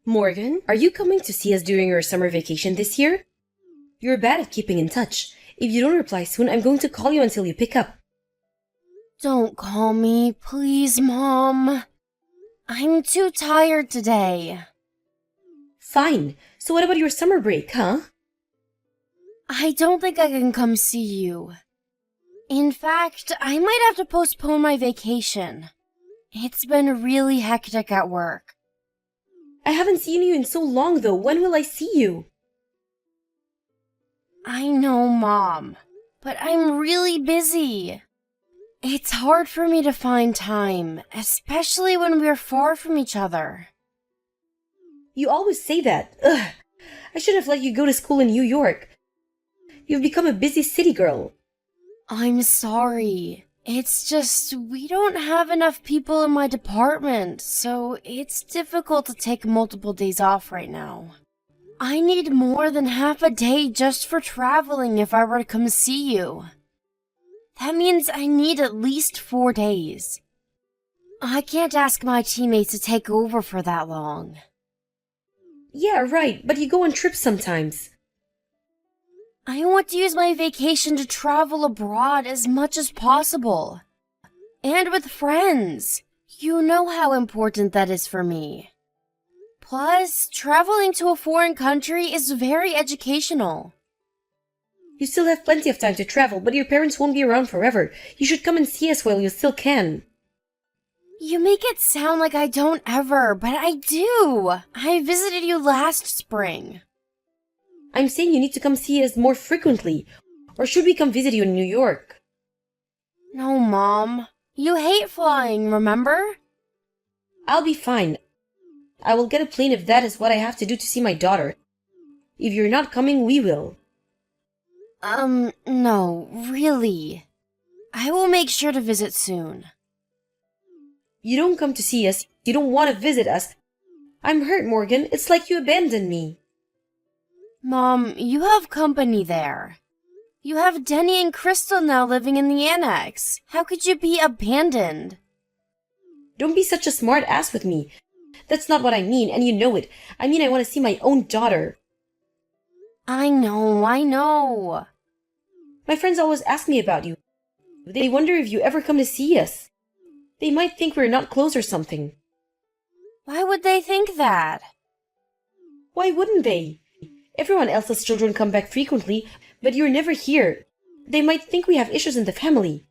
Morgan, are you coming to see us during your summer vacation this year? You're bad at keeping in touch. If you don't reply soon, I'm going to call you until you pick up. Don't call me, please, Mom. I'm too tired today. Fine. So what about your summer break, huh? I don't think I can come see you. In fact, I might have to postpone my vacation. It's been really hectic at work. I haven't seen you in so long, though. When will I see you? I know, Mom, but I'm really busy. It's hard for me to find time, especially when we're far from each other. You always say that. Ugh. I should have let you go to school in New York. You've become a busy city girl. I'm sorry. It's just we don't have enough people in my department, so it's difficult to take multiple days off right now. I need more than half a day just for traveling if I were to come see you. That means I need at least 4 days. I can't ask my teammates to take over for that long. Yeah, right, but you go on trips sometimes. I want to use my vacation to travel abroad as much as possible. And with friends. You know how important that is for me. Plus, traveling to a foreign country is very educational. You still have plenty of time to travel, but your parents won't be around forever. You should come and see us while you still can. You make it sound like I don't ever, but I do. I visited you last spring. I'm saying you need to come see us more frequently. Or should we come visit you in New York? No, Mom. You hate flying, remember? I'll be fine. I will get a plane if that is what I have to do to see my daughter. If you're not coming, we will. No, really. I will make sure to visit soon. You don't come to see us. You don't want to visit us. I'm hurt, Morgan. It's like you abandoned me. Mom, you have company there. You have Denny and Crystal now living in the annex. How could you be abandoned? Don't be such a smart ass with me. That's not what I mean, and you know it. I mean I want to see my own daughter. I know. My friends always ask me about you. They wonder if you ever come to see us. They might think we're not close or something. Why would they think that? Why wouldn't they? Everyone else's children come back frequently, but you're never here. They might think we have issues in the family.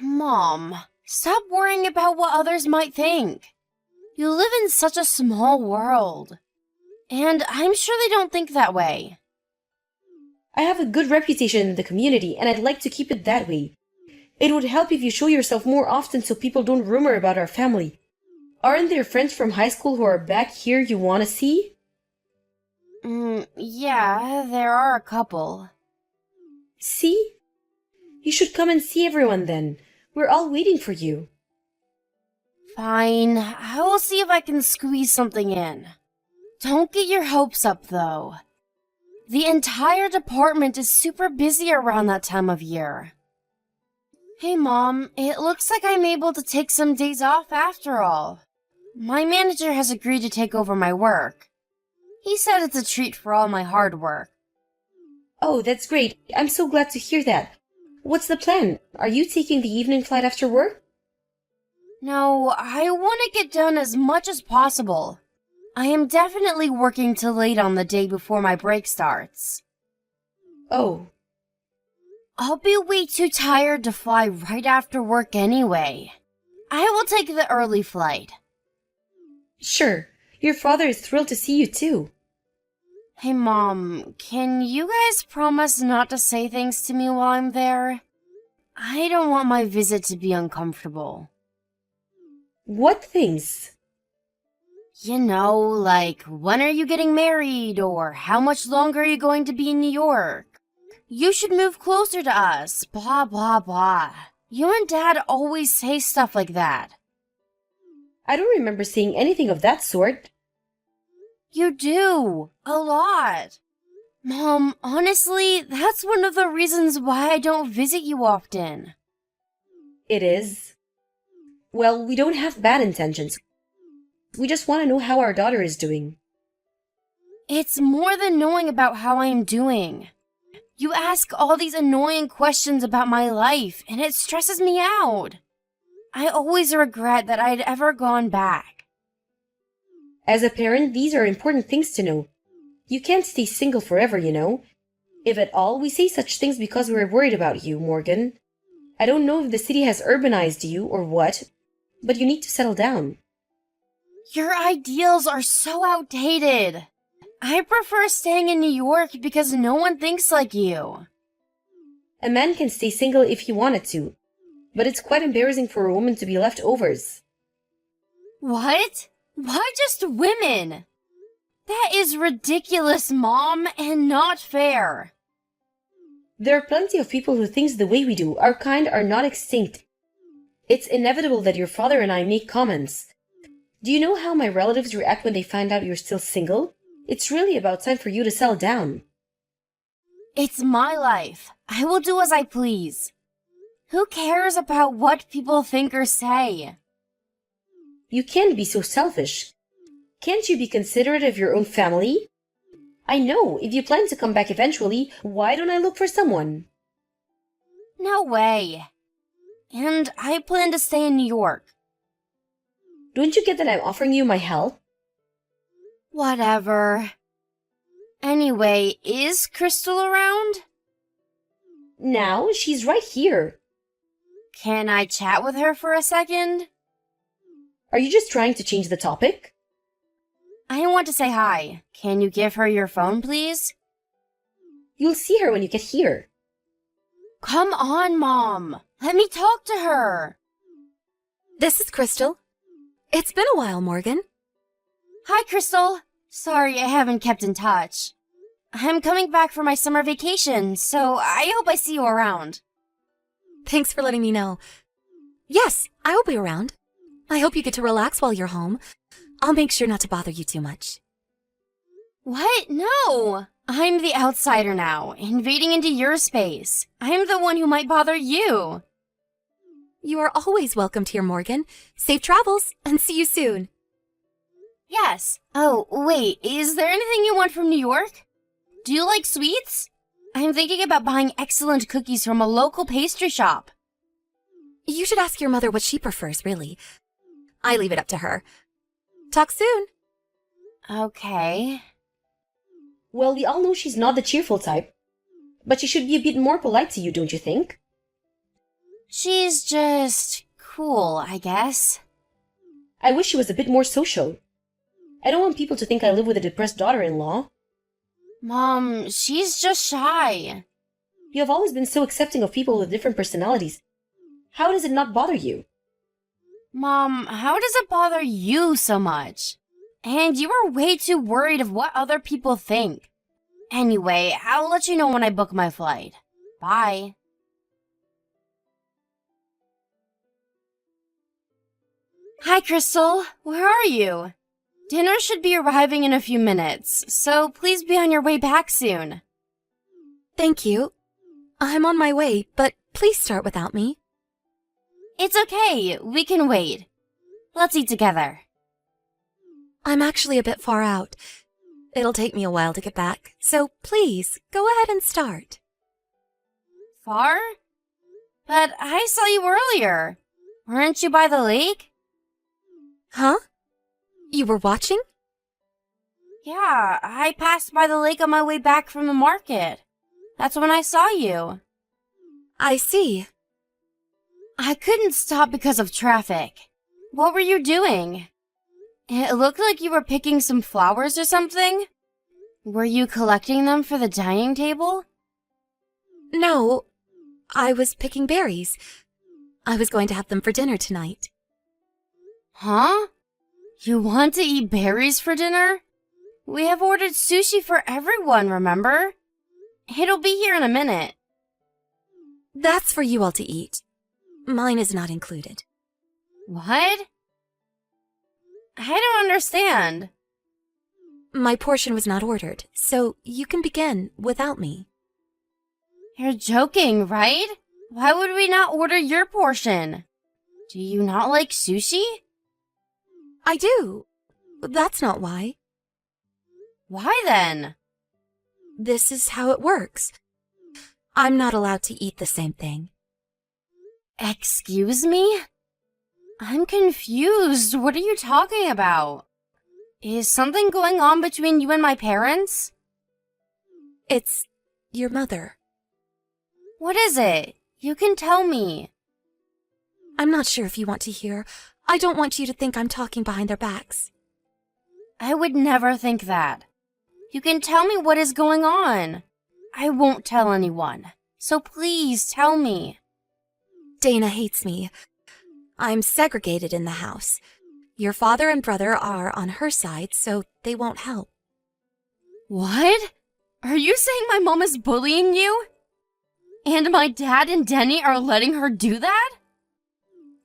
Mom, stop worrying about what others might think. You live in such a small world. And I'm sure they don't think that way. I have a good reputation in the community, and I'd like to keep it that way. It would help if you show yourself more often so people don't rumor about our family. Aren't there friends from high school who are back here you want to see? Yeah, there are a couple. See? You should come and see everyone then. We're all waiting for you. Fine, I will see if I can squeeze something in. Don't get your hopes up, though. The entire department is super busy around that time of year. Hey, Mom, it looks like I'm able to take some days off after all. My manager has agreed to take over my work. He said it's a treat for all my hard work. Oh, that's great. I'm so glad to hear that. What's the plan? Are you taking the evening flight after work? No, I want to get done as much as possible. I am definitely working till late on the day before my break starts. Oh. I'll be way too tired to fly right after work anyway. I will take the early flight. Sure. Your father is thrilled to see you too. Hey, Mom, can you guys promise not to say things to me while I'm there? I don't want my visit to be uncomfortable. What things? You know, like, when are you getting married, or how much longer are you going to be in New York? You should move closer to us, blah, blah, blah. You and Dad always say stuff like that. I don't remember saying anything of that sort. You do, a lot. Mom, honestly, that's one of the reasons why I don't visit you often. It is. Well, we don't have bad intentions. We just want to know how our daughter is doing. It's more than knowing about how I am doing. You ask all these annoying questions about my life, and it stresses me out. I always regret that I'd ever gone back. As a parent, these are important things to know. You can't stay single forever, you know. If at all, we say such things because we're worried about you, Morgan. I don't know if the city has urbanized you or what, but you need to settle down. Your ideals are so outdated. I prefer staying in New York because no one thinks like you. A man can stay single if he wanted to, but it's quite embarrassing for a woman to be leftovers. What? Why just women? That is ridiculous, Mom, and not fair. There are plenty of people who think the way we do. Our kind are not extinct. It's inevitable that your father and I make comments. Do you know how my relatives react when they find out you're still single? It's really about time for you to settle down. It's my life. I will do as I please. Who cares about what people think or say? You can't be so selfish. Can't you be considerate of your own family? I know, if you plan to come back eventually, why don't I look for someone? No way. And I plan to stay in New York. Don't you get that I'm offering you my help? Whatever. Anyway, is Crystal around? Now, she's right here. Can I chat with her for a second? Are you just trying to change the topic? I want to say hi. Can you give her your phone, please? You'll see her when you get here. Come on, Mom. Let me talk to her. This is Crystal. It's been a while, Morgan. Hi, Crystal. Sorry I haven't kept in touch. I'm coming back for my summer vacation, so I hope I see you around. Thanks for letting me know. Yes, I will be around. I hope you get to relax while you're home. I'll make sure not to bother you too much. What? No! I'm the outsider now, invading into your space. I'm the one who might bother you. You are always welcomed here, Morgan. Safe travels, and see you soon. Yes. Oh, wait, is there anything you want from New York? Do you like sweets? I'm thinking about buying excellent cookies from a local pastry shop. You should ask your mother what she prefers, really. I leave it up to her. Talk soon. Okay. Well, we all know she's not the cheerful type, but she should be a bit more polite to you, don't you think? She's just cool, I guess. I wish she was a bit more social. I don't want people to think I live with a depressed daughter-in-law. Mom, she's just shy. You have always been so accepting of people with different personalities. How does it not bother you? Mom, how does it bother you so much? And you are way too worried of what other people think. Anyway, I'll let you know when I book my flight. Bye. Hi, Crystal. Where are you? Dinner should be arriving in a few minutes, so please be on your way back soon. Thank you. I'm on my way, but please start without me. It's okay. We can wait. Let's eat together. I'm actually a bit far out. It'll take me a while to get back, so please, go ahead and start. Far? But I saw you earlier. Weren't you by the lake? Huh? You were watching? Yeah, I passed by the lake on my way back from the market. That's when I saw you. I see. I couldn't stop because of traffic. What were you doing? It looked like you were picking some flowers or something. Were you collecting them for the dining table? No, I was picking berries. I was going to have them for dinner tonight. Huh? You want to eat berries for dinner? We have ordered sushi for everyone, remember? It'll be here in a minute. That's for you all to eat. Mine is not included. What? I don't understand. My portion was not ordered, so you can begin without me. You're joking, right? Why would we not order your portion? Do you not like sushi? I do, That's not why. Why then? This is how it works. I'm not allowed to eat the same thing. Excuse me? I'm confused. What are you talking about? Is something going on between you and my parents? It's your mother. What is it? You can tell me. I'm not sure if you want to hear. I don't want you to think I'm talking behind their backs. I would never think that. You can tell me what is going on. I won't tell anyone. So please tell me. Dana hates me. I'm segregated in the house. Your father and brother are on her side, so they won't help. What? Are you saying my mom is bullying you? And my dad and Denny are letting her do that?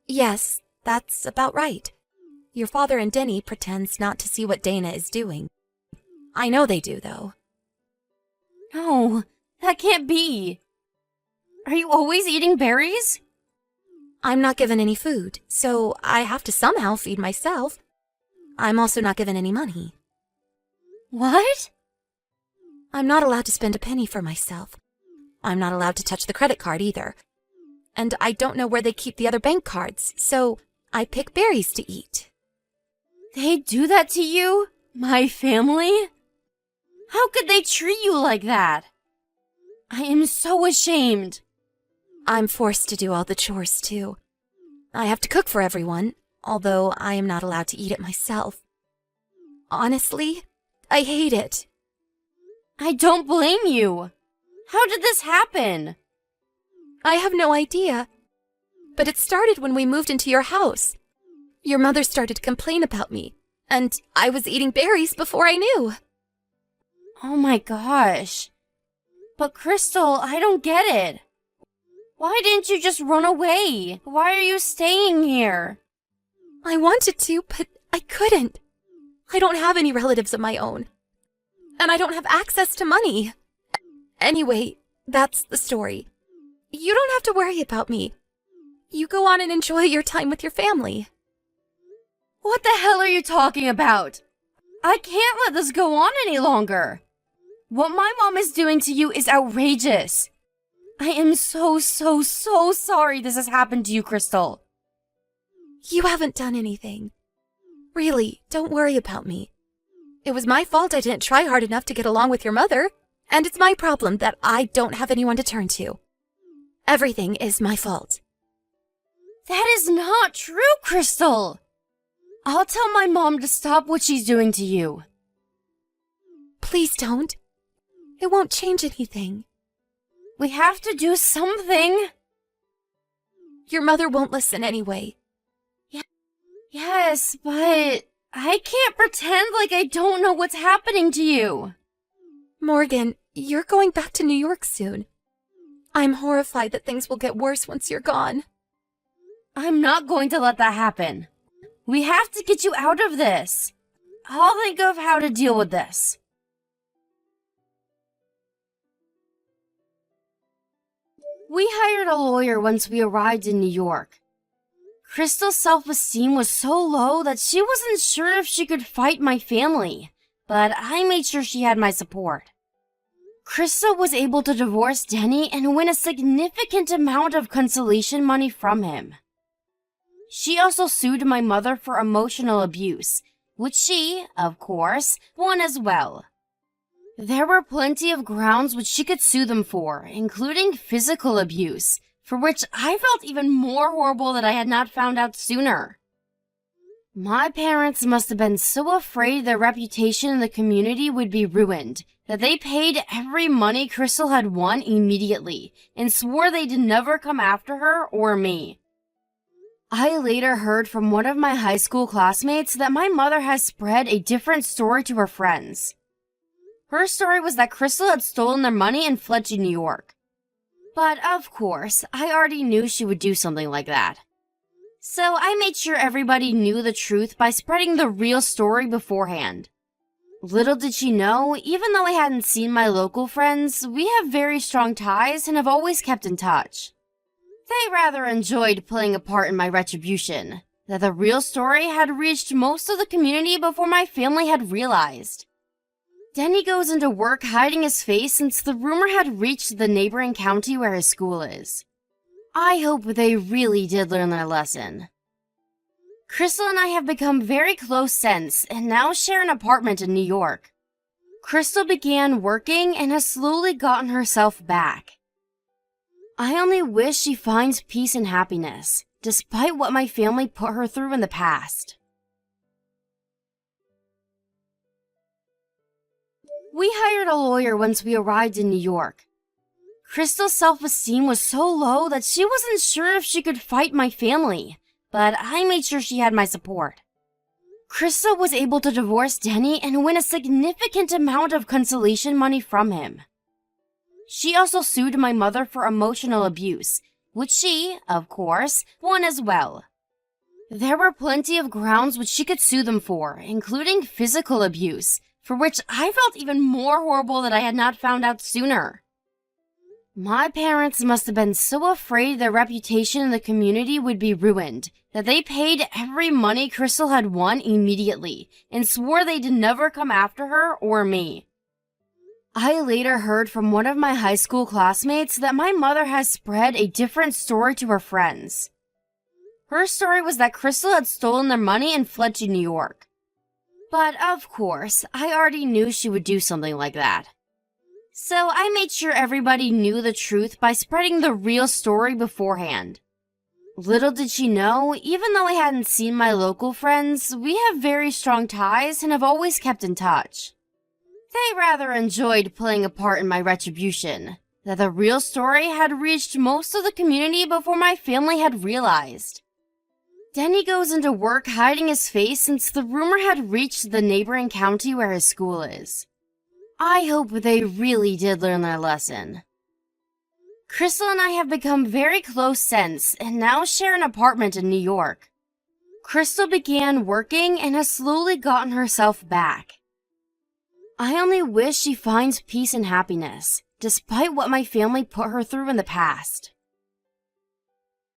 Yes, that's about right. Your father and Denny pretends not to see what Dana is doing. I know they do, though. No, that can't be. Are you always eating berries? I'm not given any food, so I have to somehow feed myself. I'm also not given any money. What? I'm not allowed to spend a penny for myself. I'm not allowed to touch the credit card either. And I don't know where they keep the other bank cards, so I pick berries to eat. They do that to you? My family? How could they treat you like that? I am so ashamed. I'm forced to do all the chores, too. I have to cook for everyone, although I am not allowed to eat it myself. Honestly, I hate it. I don't blame you. How did this happen? I have no idea. But it started when we moved into your house. Your mother started to complain about me, and I was eating berries before I knew. Oh my gosh. But Crystal, I don't get it. Why didn't you just run away? Why are you staying here? I wanted to, but I couldn't. I don't have any relatives of my own. And I don't have access to money. Anyway, that's the story. You don't have to worry about me. You go on and enjoy your time with your family. What the hell are you talking about? I can't let this go on any longer. What my mom is doing to you is outrageous. I am so sorry this has happened to you, Crystal. You haven't done anything. Really, don't worry about me. It was my fault I didn't try hard enough to get along with your mother, and it's my problem that I don't have anyone to turn to. Everything is my fault. That is not true, Crystal. I'll tell my mom to stop what she's doing to you. Please don't. It won't change anything. We have to do something. Your mother won't listen anyway. Yes, but I can't pretend like I don't know what's happening to you. Morgan, you're going back to New York soon. I'm horrified that things will get worse once you're gone. I'm not going to let that happen. We have to get you out of this. I'll think of how to deal with this. We hired a lawyer once we arrived in New York. Crystal's self-esteem was so low that she wasn't sure if she could fight my family, but I made sure she had my support. Crystal was able to divorce Denny and win a significant amount of consolation money from him. She also sued my mother for emotional abuse, which she, of course, won as well. There were plenty of grounds which she could sue them for, including physical abuse, for which I felt even more horrible that I had not found out sooner. My parents must have been so afraid their reputation in the community would be ruined that they paid every money Crystal had won immediately and swore they'd never come after her or me. I later heard from one of my high school classmates that my mother has spread a different story to her friends. Her story was that Crystal had stolen their money and fled to New York. But of course, I already knew she would do something like that. So I made sure everybody knew the truth by spreading the real story beforehand. Little did she know, even though I hadn't seen my local friends, we have very strong ties and have always kept in touch. They rather enjoyed playing a part in my retribution, that the real story had reached most of the community before my family had realized. Denny goes into work hiding his face since the rumor had reached the neighboring county where his school is. I hope they really did learn their lesson. Crystal and I have become very close since and now share an apartment in New York. Crystal began working and has slowly gotten herself back. I only wish she finds peace and happiness, despite what my family put her through in the past. We hired a lawyer once we arrived in New York. Crystal's self-esteem was so low that she wasn't sure if she could fight my family, but I made sure she had my support. Crystal was able to divorce Denny and win a significant amount of consolation money from him. She also sued my mother for emotional abuse, which she, of course, won as well. There were plenty of grounds which she could sue them for, including physical abuse, for which I felt even more horrible that I had not found out sooner. My parents must have been so afraid their reputation in the community would be ruined that they paid every money Crystal had won immediately and swore they'd never come after her or me. I later heard from one of my high school classmates that my mother has spread a different story to her friends. Her story was that Crystal had stolen their money and fled to New York. But of course, I already knew she would do something like that. So I made sure everybody knew the truth by spreading the real story beforehand. Little did she know, even though I hadn't seen my local friends, we have very strong ties and have always kept in touch. They rather enjoyed playing a part in my retribution, that the real story had reached most of the community before my family had realized. Denny goes into work hiding his face since the rumor had reached the neighboring county where his school is. I hope they really did learn their lesson. Crystal and I have become very close since and now share an apartment in New York. Crystal began working and has slowly gotten herself back. I only wish she finds peace and happiness, despite what my family put her through in the past.